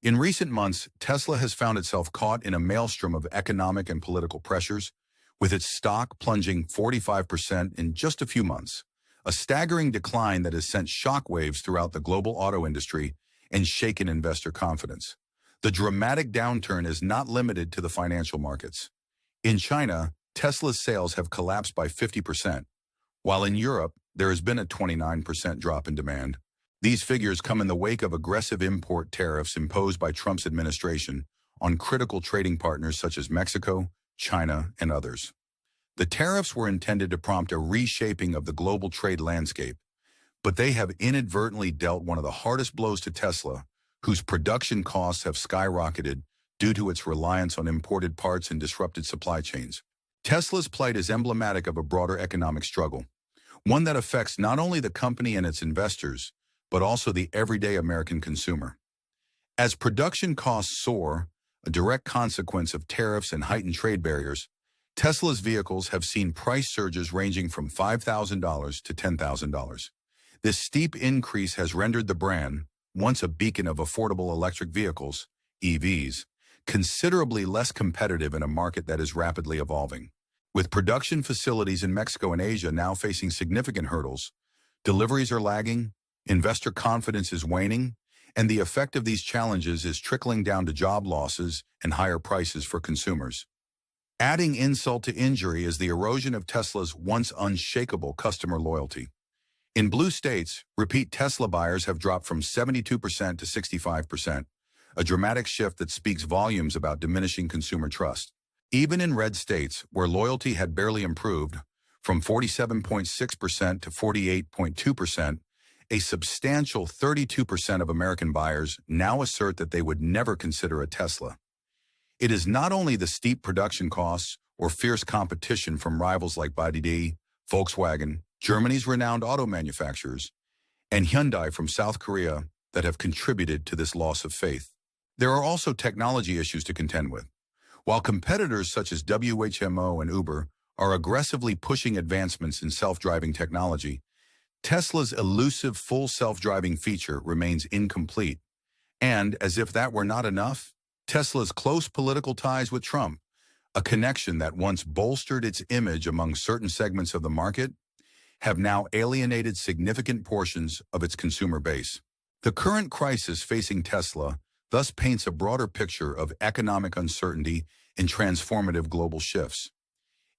In recent months, Tesla has found itself caught in a maelstrom of economic and political pressures, with its stock plunging 45% in just a few months, a staggering decline that has sent shockwaves throughout the global auto industry and shaken investor confidence. The dramatic downturn is not limited to the financial markets. In China, Tesla's sales have collapsed by 50%, while in Europe, there has been a 29% drop in demand. These figures come in the wake of aggressive import tariffs imposed by Trump's administration on critical trading partners such as Mexico, China, and others. The tariffs were intended to prompt a reshaping of the global trade landscape, but they have inadvertently dealt one of the hardest blows to Tesla, whose production costs have skyrocketed due to its reliance on imported parts and disrupted supply chains. Tesla's plight is emblematic of a broader economic struggle, one that affects not only the company and its investors, but also the everyday American consumer. As production costs soar, a direct consequence of tariffs and heightened trade barriers, Tesla's vehicles have seen price surges ranging from $5,000 to $10,000. This steep increase has rendered the brand, once a beacon of affordable electric vehicles, EVs, considerably less competitive in a market that is rapidly evolving. With production facilities in Mexico and Asia now facing significant hurdles, deliveries are lagging, investor confidence is waning, and the effect of these challenges is trickling down to job losses and higher prices for consumers. Adding insult to injury is the erosion of Tesla's once unshakable customer loyalty. In blue states, repeat Tesla buyers have dropped from 72% to 65%, a dramatic shift that speaks volumes about diminishing consumer trust. Even in red states, where loyalty had barely improved, from 47.6% to 48.2%, a substantial 32% of American buyers now assert that they would never consider a Tesla. It is not only the steep production costs or fierce competition from rivals like BYD, Volkswagen, Germany's renowned auto manufacturers, and Hyundai from South Korea that have contributed to this loss of faith. There are also technology issues to contend with. While competitors such as WHMO and Uber are aggressively pushing advancements in self-driving technology, Tesla's elusive full self-driving feature remains incomplete. And, as if that were not enough, Tesla's close political ties with Trump, a connection that once bolstered its image among certain segments of the market, have now alienated significant portions of its consumer base. The current crisis facing Tesla thus paints a broader picture of economic uncertainty and transformative global shifts.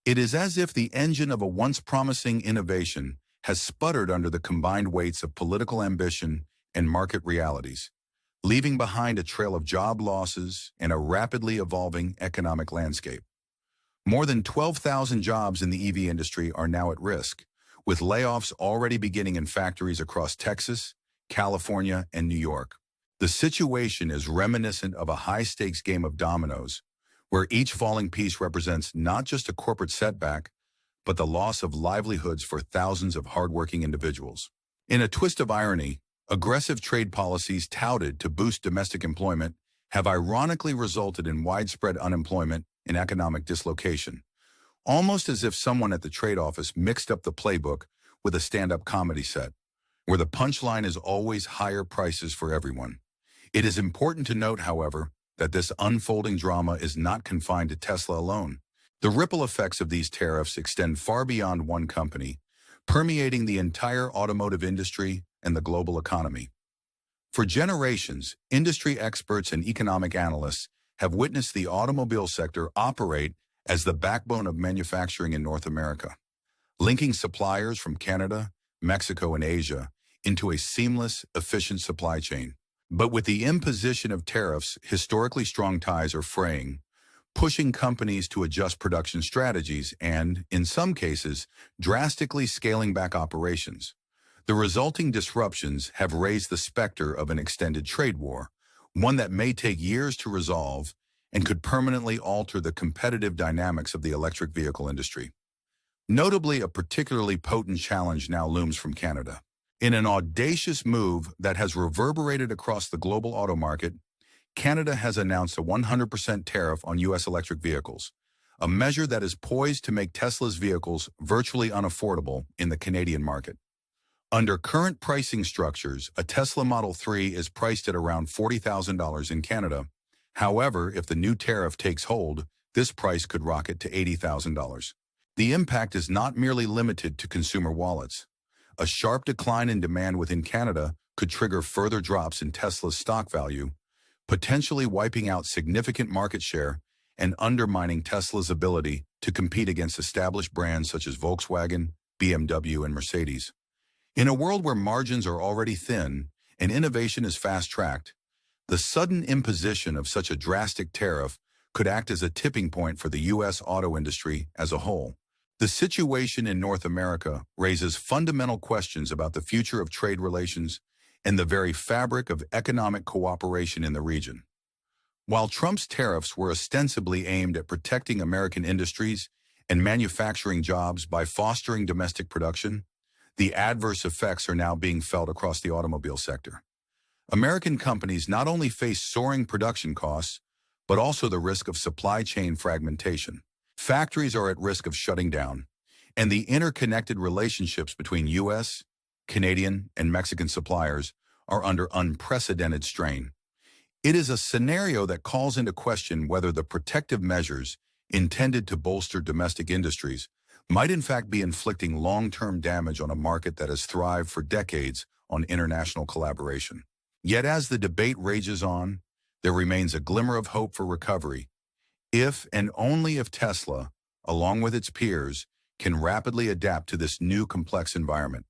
It is as if the engine of a once promising innovation has sputtered under the combined weights of political ambition and market realities, leaving behind a trail of job losses and a rapidly evolving economic landscape. More than 12,000 jobs in the EV industry are now at risk, with layoffs already beginning in factories across Texas, California, and New York. The situation is reminiscent of a high-stakes game of dominoes, where each falling piece represents not just a corporate setback, but the loss of livelihoods for thousands of hardworking individuals. In a twist of irony, aggressive trade policies touted to boost domestic employment have ironically resulted in widespread unemployment and economic dislocation, almost as if someone at the trade office mixed up the playbook with a stand-up comedy set, where the punchline is always higher prices for everyone. It is important to note, however, that this unfolding drama is not confined to Tesla alone. The ripple effects of these tariffs extend far beyond one company, permeating the entire automotive industry and the global economy. For generations, industry experts and economic analysts have witnessed the automobile sector operate as the backbone of manufacturing in North America, linking suppliers from Canada, Mexico, and Asia into a seamless, efficient supply chain. But with the imposition of tariffs, historically strong ties are fraying, pushing companies to adjust production strategies and, in some cases, drastically scaling back operations. The resulting disruptions have raised the specter of an extended trade war, one that may take years to resolve and could permanently alter the competitive dynamics of the electric vehicle industry. Notably, a particularly potent challenge now looms from Canada. In an audacious move that has reverberated across the global auto market, Canada has announced a 100% tariff on U.S. electric vehicles, a measure that is poised to make Tesla's vehicles virtually unaffordable in the Canadian market. Under current pricing structures, a Tesla Model 3 is priced at around $40,000 in Canada. However, if the new tariff takes hold, this price could rocket to $80,000. The impact is not merely limited to consumer wallets. A sharp decline in demand within Canada could trigger further drops in Tesla's stock value, potentially wiping out significant market share and undermining Tesla's ability to compete against established brands such as Volkswagen, BMW, and Mercedes. In a world where margins are already thin and innovation is fast-tracked, the sudden imposition of such a drastic tariff could act as a tipping point for the U.S. auto industry as a whole. The situation in North America raises fundamental questions about the future of trade relations and the very fabric of economic cooperation in the region. While Trump's tariffs were ostensibly aimed at protecting American industries and manufacturing jobs by fostering domestic production, the adverse effects are now being felt across the automobile sector. American companies not only face soaring production costs, but also the risk of supply chain fragmentation. Factories are at risk of shutting down, and the interconnected relationships between U.S., Canadian, and Mexican suppliers are under unprecedented strain. It is a scenario that calls into question whether the protective measures intended to bolster domestic industries might in fact be inflicting long-term damage on a market that has thrived for decades on international collaboration. Yet as the debate rages on, there remains a glimmer of hope for recovery, if and only if Tesla, along with its peers, can rapidly adapt to this new complex environment.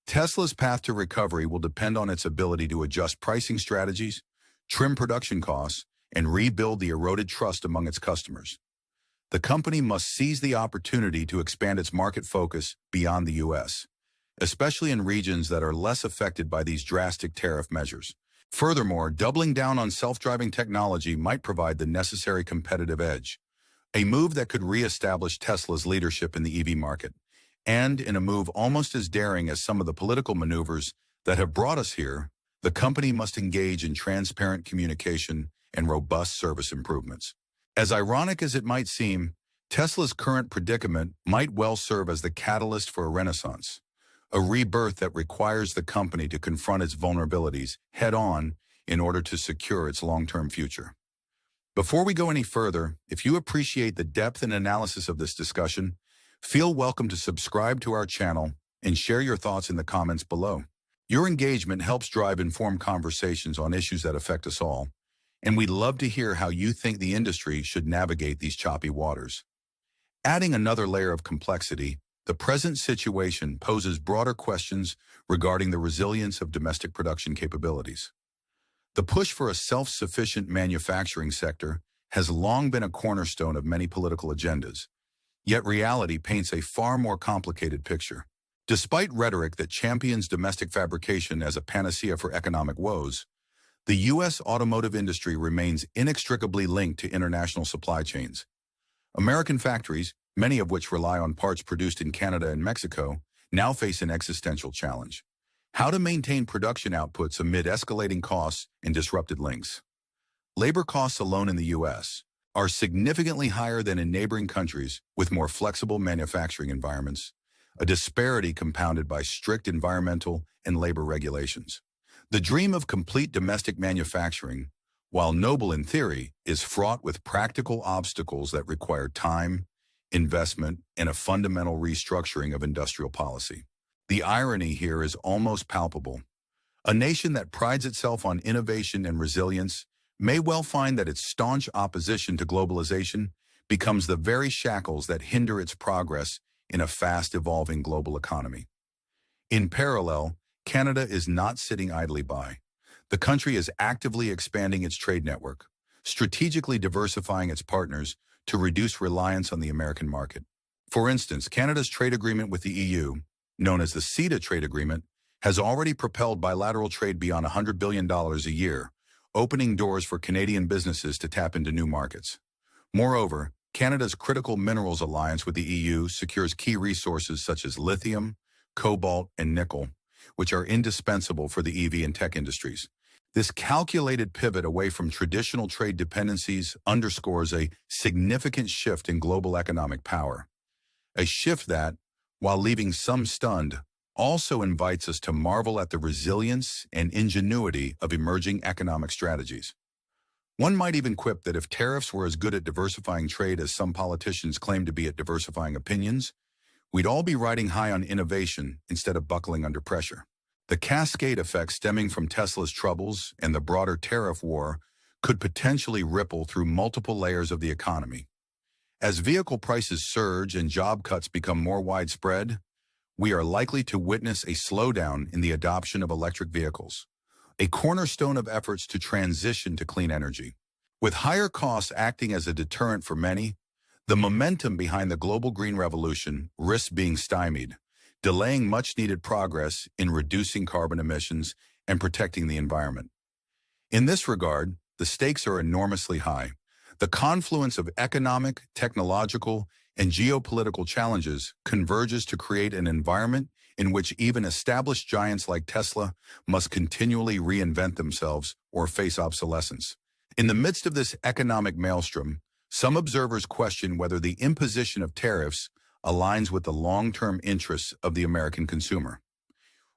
Tesla's path to recovery will depend on its ability to adjust pricing strategies, trim production costs, and rebuild the eroded trust among its customers. The company must seize the opportunity to expand its market focus beyond the U.S., especially in regions that are less affected by these drastic tariff measures. Furthermore, doubling down on self-driving technology might provide the necessary competitive edge, a move that could re-establish Tesla's leadership in the EV market, and in a move almost as daring as some of the political maneuvers that have brought us here, the company must engage in transparent communication and robust service improvements. As ironic as it might seem, Tesla's current predicament might well serve as the catalyst for a renaissance, a rebirth that requires the company to confront its vulnerabilities head-on in order to secure its long-term future. Before we go any further, if you appreciate the depth and analysis of this discussion, feel welcome to subscribe to our channel and share your thoughts in the comments below. Your engagement helps drive informed conversations on issues that affect us all, and we'd love to hear how you think the industry should navigate these choppy waters. Adding another layer of complexity, the present situation poses broader questions regarding the resilience of domestic production capabilities. The push for a self-sufficient manufacturing sector has long been a cornerstone of many political agendas, yet reality paints a far more complicated picture. Despite rhetoric that champions domestic fabrication as a panacea for economic woes, the U.S. automotive industry remains inextricably linked to international supply chains. American factories, many of which rely on parts produced in Canada and Mexico, now face an existential challenge: how to maintain production outputs amid escalating costs and disrupted links. Labor costs alone in the U.S. are significantly higher than in neighboring countries with more flexible manufacturing environments, a disparity compounded by strict environmental and labor regulations. The dream of complete domestic manufacturing, while noble in theory, is fraught with practical obstacles that require time, investment, and a fundamental restructuring of industrial policy. The irony here is almost palpable. A nation that prides itself on innovation and resilience may well find that its staunch opposition to globalization becomes the very shackles that hinder its progress in a fast-evolving global economy. In parallel, Canada is not sitting idly by. The country is actively expanding its trade network, strategically diversifying its partners to reduce reliance on the American market. For instance, Canada's trade agreement with the EU, known as the CETA trade agreement, has already propelled bilateral trade beyond $100 billion a year, opening doors for Canadian businesses to tap into new markets. Moreover, Canada's Critical Minerals Alliance with the EU secures key resources such as lithium, cobalt, and nickel, which are indispensable for the EV and tech industries. This calculated pivot away from traditional trade dependencies underscores a significant shift in global economic power. A shift that, while leaving some stunned, also invites us to marvel at the resilience and ingenuity of emerging economic strategies. One might even quip that if tariffs were as good at diversifying trade as some politicians claim to be at diversifying opinions, we'd all be riding high on innovation instead of buckling under pressure. The cascade effect stemming from Tesla's troubles and the broader tariff war could potentially ripple through multiple layers of the economy. As vehicle prices surge and job cuts become more widespread, we are likely to witness a slowdown in the adoption of electric vehicles, a cornerstone of efforts to transition to clean energy. With higher costs acting as a deterrent for many, the momentum behind the global green revolution risks being stymied, delaying much-needed progress in reducing carbon emissions and protecting the environment. In this regard, the stakes are enormously high. The confluence of economic, technological, and geopolitical challenges converges to create an environment in which even established giants like Tesla must continually reinvent themselves or face obsolescence. In the midst of this economic maelstrom, some observers question whether the imposition of tariffs aligns with the long-term interests of the American consumer.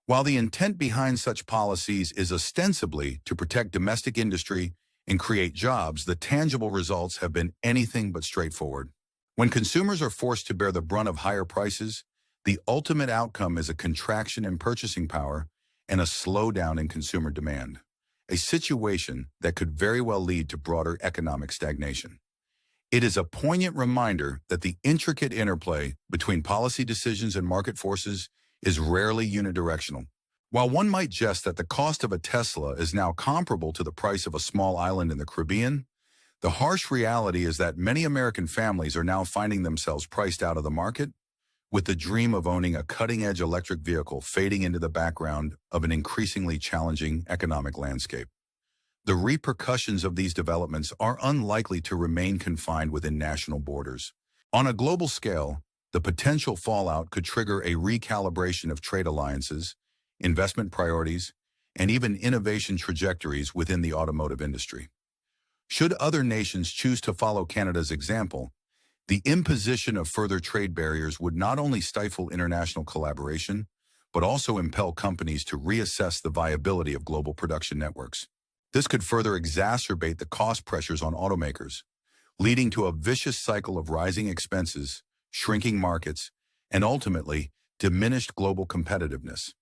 While the intent behind such policies is ostensibly to protect domestic industry and create jobs, the tangible results have been anything but straightforward. When consumers are forced to bear the brunt of higher prices, the ultimate outcome is a contraction in purchasing power and a slowdown in consumer demand, a situation that could very well lead to broader economic stagnation. It is a poignant reminder that the intricate interplay between policy decisions and market forces is rarely unidirectional. While one might jest that the cost of a Tesla is now comparable to the price of a small island in the Caribbean, the harsh reality is that many American families are now finding themselves priced out of the market, with the dream of owning a cutting-edge electric vehicle fading into the background of an increasingly challenging economic landscape. The repercussions of these developments are unlikely to remain confined within national borders. On a global scale, the potential fallout could trigger a recalibration of trade alliances, investment priorities, and even innovation trajectories within the automotive industry. Should other nations choose to follow Canada's example, the imposition of further trade barriers would not only stifle international collaboration, but also impel companies to reassess the viability of global production networks. This could further exacerbate the cost pressures on automakers, leading to a vicious cycle of rising expenses, shrinking markets, and ultimately, diminished global competitiveness.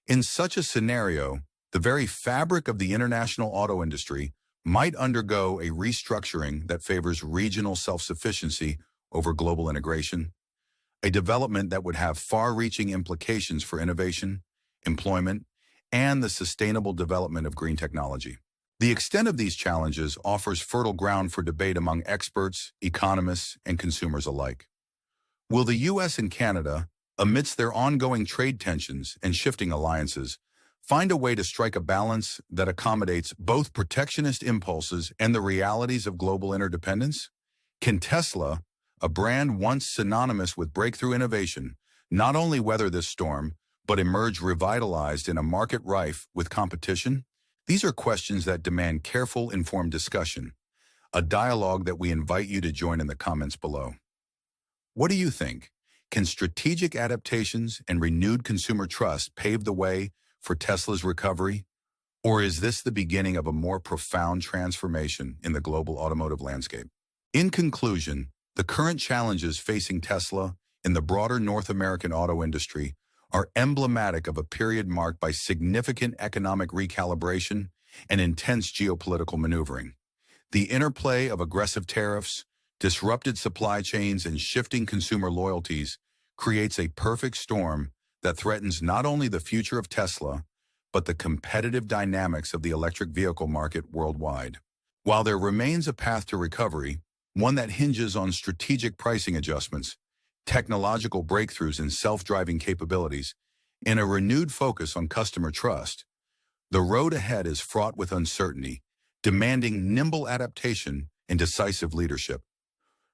In such a scenario, the very fabric of the international auto industry might undergo a restructuring that favors regional self-sufficiency over global integration, a development that would have far-reaching implications for innovation, employment, and the sustainable development of green technology. The extent of these challenges offers fertile ground for debate among experts, economists, and consumers alike. Will the U.S. and Canada, amidst their ongoing trade tensions and shifting alliances, find a way to strike a balance that accommodates both protectionist impulses and the realities of global interdependence? Can Tesla, a brand once synonymous with breakthrough innovation, not only weather this storm, but emerge revitalized in a market rife with competition? These are questions that demand careful, informed discussion, a dialogue that we invite you to join in the comments below. What do you think? Can strategic adaptations and renewed consumer trust pave the way for Tesla's recovery? Or is this the beginning of a more profound transformation in the global automotive landscape? In conclusion, the current challenges facing Tesla and the broader North American auto industry are emblematic of a period marked by significant economic recalibration and intense geopolitical maneuvering. The interplay of aggressive tariffs, disrupted supply chains, and shifting consumer loyalties creates a perfect storm that threatens not only the future of Tesla, but the competitive dynamics of the electric vehicle market worldwide. While there remains a path to recovery, one that hinges on strategic pricing adjustments, technological breakthroughs in self-driving capabilities, and a renewed focus on customer trust, the road ahead is fraught with uncertainty, demanding nimble adaptation and decisive leadership.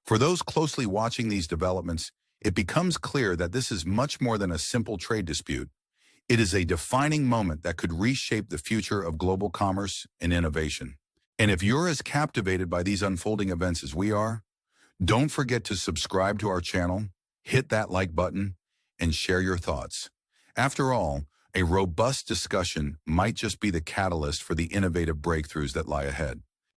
For those closely watching these developments, it becomes clear that this is much more than a simple trade dispute. It is a defining moment that could reshape the future of global commerce and innovation. And if you're as captivated by these unfolding events as we are, don't forget to subscribe to our channel, hit that like button, and share your thoughts. After all, a robust discussion might just be the catalyst for the innovative breakthroughs that lie ahead.